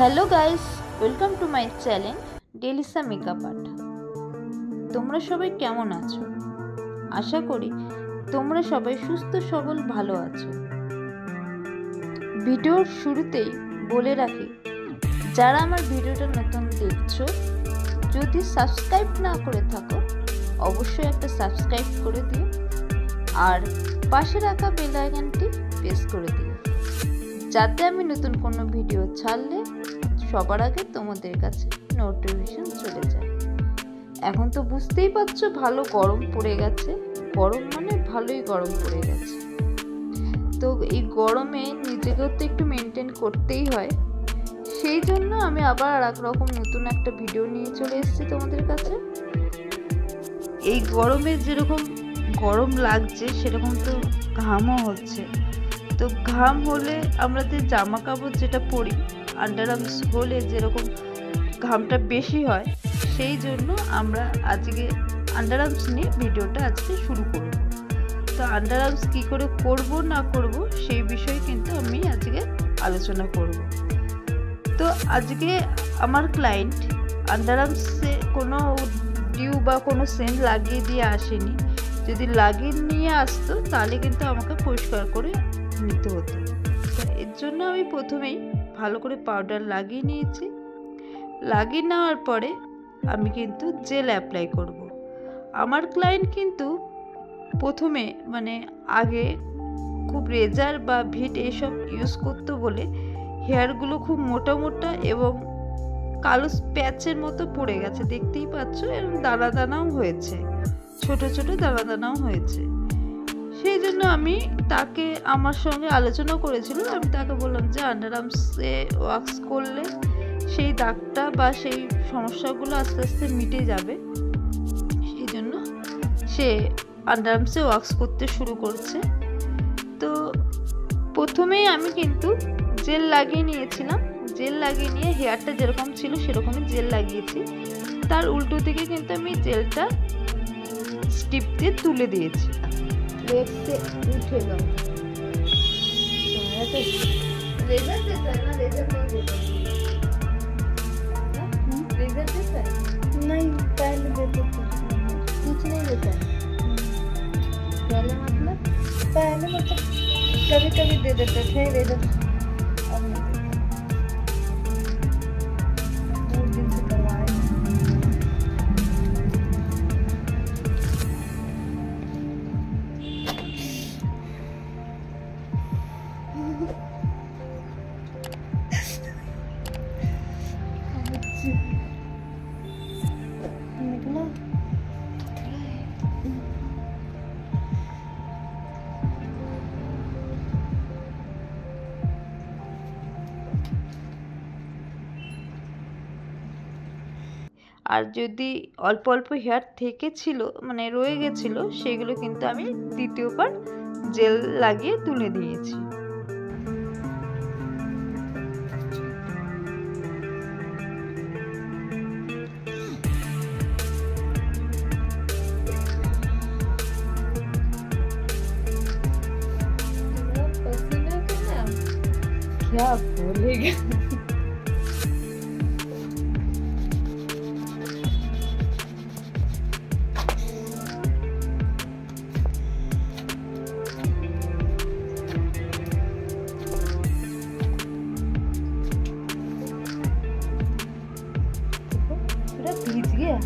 Hello guys, welcome to my channel Delisa makeup art. তোমরা সবাই কেমন আছো? আশা করি তোমরা সবাই সুস্থ সবল ভালো আছো। ভিডিওর শুরুতেই বলে রাখি, যারা আমার ভিডিওটা নতুন দেখছো, যদি সাবস্ক্রাইব না করে থাকো অবশ্যই একটা সাবস্ক্রাইব করে দিও আর পাশে রাখা বেল আইকনটি প্রেস করে দিও, যাতে আমি নতুন কোনো ভিডিও ছাড়লে সবার আগে তোমাদের কাছে নোটিফিকেশন চলে যায়। এখন তো বুঝতেই পারছো ভালো গরম পড়ে গেছে, গরম মানে ভালোই গরম পড়ে গেছে। তো এই গরমে নিজেকেও তো একটু মেনটেন করতেই হয়, সেই জন্য আমি আবার আর এক রকম নতুন একটা ভিডিও নিয়ে চলে এসেছি তোমাদের কাছে। এই গরমে যেরকম গরম লাগছে সেরকম তো ঘামও হচ্ছে। তো ঘাম হলে আমাদের জামা কাপড় যেটা পরি, আন্ডার আর্মস হলে যেরকম ঘামটা বেশি হয়, সেই জন্য আমরা আজকে আন্ডার আর্মস নিয়ে ভিডিওটা আজকে শুরু করব। তো আন্ডার আর্মস কী করে করব না করব সেই বিষয়ে কিন্তু আমি আজকে আলোচনা করব। তো আজকে আমার ক্লায়েন্ট আন্ডার আর্মসে কোনো ডিউ বা কোনো সেন্ট লাগিয়ে দিয়ে আসেনি। যদি লাগিয়ে নিয়ে আসতো তাহলে কিন্তু আমাকে পরিষ্কার করে নিতে হতো। এর জন্য আমি প্রথমেই ভালো করে পাউডার লাগিয়ে নিয়েছি। লাগিয়ে নেওয়ার পরে আমি কিন্তু জেল অ্যাপ্লাই করব। আমার ক্লায়েন্ট কিন্তু প্রথমে আগে খুব রেজার বা ভিট এইসব ইউজ করতো বলে হেয়ারগুলো খুব মোটা মোটা এবং কালো প্যাচের মতো পড়ে গেছে, দেখতেই পাচ্ছ, এবং দানা দানাও হয়েছে, ছোট ছোট দানা দানাও হয়েছে। সেই জন্য আমি তাকে আমার সঙ্গে আলোচনা করেছিলাম। আমি তাকে বললাম যে আন্ডার আর্মসে ওয়াক্স করলে সেই দাগটা বা সেই সমস্যাগুলো আস্তে আস্তে মিটে যাবে। সেই জন্য সে আন্ডার আর্মসে ওয়াক্স করতে শুরু করছে। তো প্রথমেই আমি কিন্তু জেল লাগিয়ে নিয়েছিলাম। জেল লাগিয়ে নিয়ে হেয়ারটা যেরকম ছিল সেরকমই জেল লাগিয়েছি। তার উল্টো দিকে কিন্তু আমি জেলটা স্টিপ দিয়ে তুলে দিয়েছি। দেখতে উঠে দাও। रेजर देता है ना, रेजर नहीं देता। रेजर देता है? नहीं, पहले देते थे। कुछ नहीं देता है। पहले मतलब कभी कभी दे देते थे रेजर। अब नहीं देते। 2 दिन से करवाए। निकला আর যদি অল্প অল্প হেয়ার থেকে ছিল রয়ে গেছিল, সেগুলো কিন্তু আমি দ্বিতীয়বার জেল লাগিয়ে তুলে দিয়েছি। पसीना कितना क्या बोलेगा। पूरा भीग गया।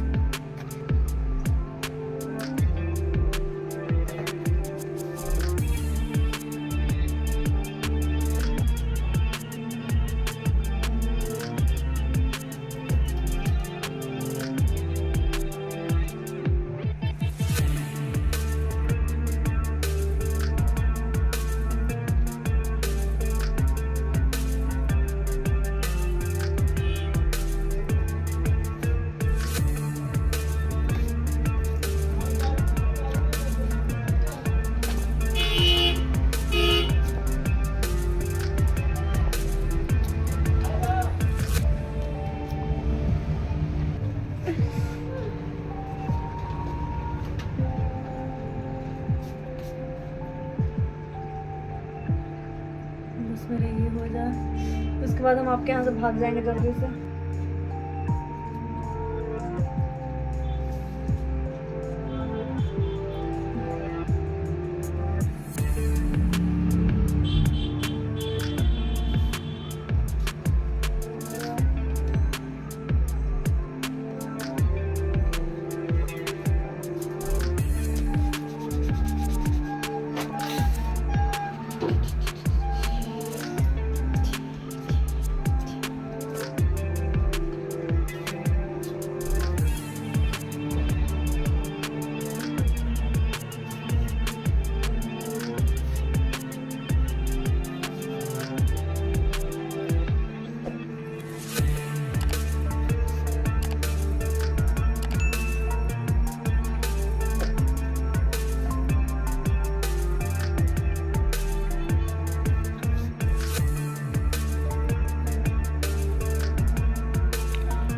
ये हो जाए उसके बाद हम आपके यहाँ से भाग जाएंगे जल्दी से।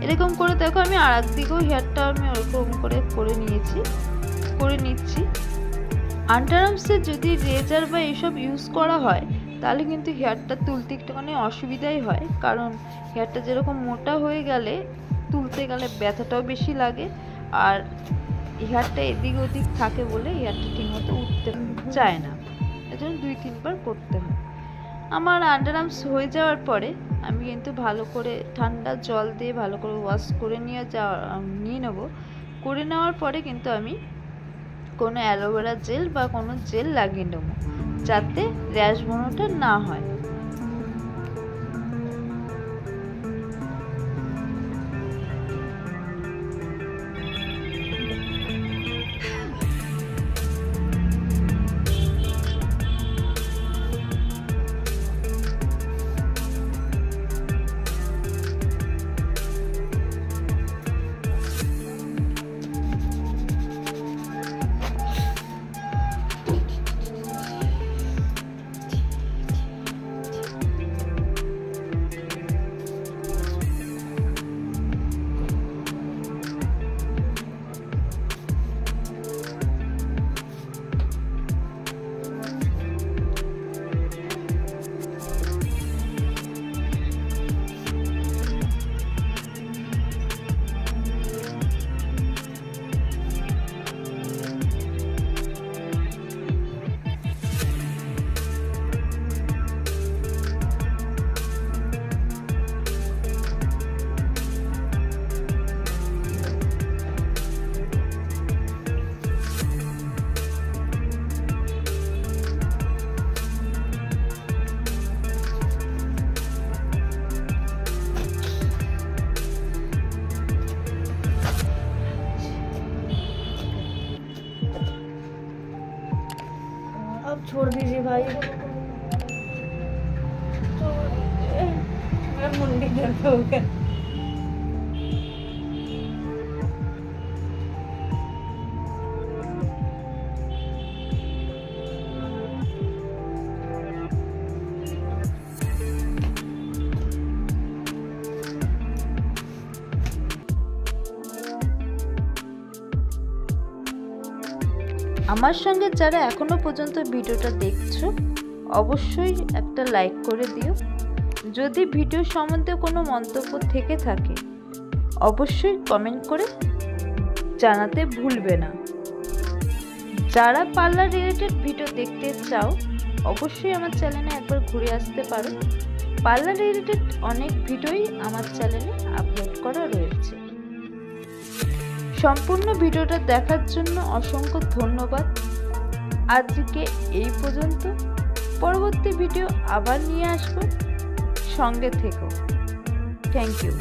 এরকম করে দেখো আমি আর একদিকেও হেয়ারটা আমি ওরকম করে নিচ্ছি। আন্ডারআর্মসে যদি রেজার বা এসব ইউজ করা হয় তাহলে কিন্তু হেয়ারটা তুলতে একটুখানি অসুবিধাই হয়, কারণ হেয়ারটা যেরকম মোটা হয়ে গেলে তুলতে গেলে ব্যথাটাও বেশি লাগে, আর হেয়ারটা এদিক ওদিক থাকে বলে হেয়ারটা ঠিকমতো উঠতে চায় না, এজন্য 2-3 বার করতে হয়। আমার আন্ডারআর্মস হয়ে যাওয়ার পরে আমি কিন্তু ভালো করে ঠান্ডা জল দিয়ে ভালো করে ওয়াশ করে নিয়ে নেব। করে নেওয়ার পরে কিন্তু আমি কোনো অ্যালোভেরা জেল বা কোনো জেল লাগিয়ে নেব যাতে র্যাশ বনোটা না হয়। अब छोड़ दीजिए भाई, मेरा मुंडी दर्द हो गया। আমার সঙ্গে যারা এখনো পর্যন্ত ভিডিওটা দেখছো অবশ্যই একটা লাইক করে দিও। যদি ভিডিও সম্বন্ধে কোনো মন্তব্য থেকে থাকে অবশ্যই কমেন্ট করে জানাতে ভুলবে না। যারা পার্লার রিলেটেড ভিডিও দেখতে চাও অবশ্যই আমার চ্যানেলে একবার ঘুরে আসতে পারো। পার্লার রিলেটেড অনেক ভিডিওই আমার চ্যানেলে আপলোড করা রয়েছে। সম্পূর্ণ ভিডিওটা দেখার জন্য অসংখ্য ধন্যবাদ। আজকে এই পর্যন্ত, পরবর্তী ভিডিও আবার নিয়ে আসবো, সঙ্গে থেকো। Thank you.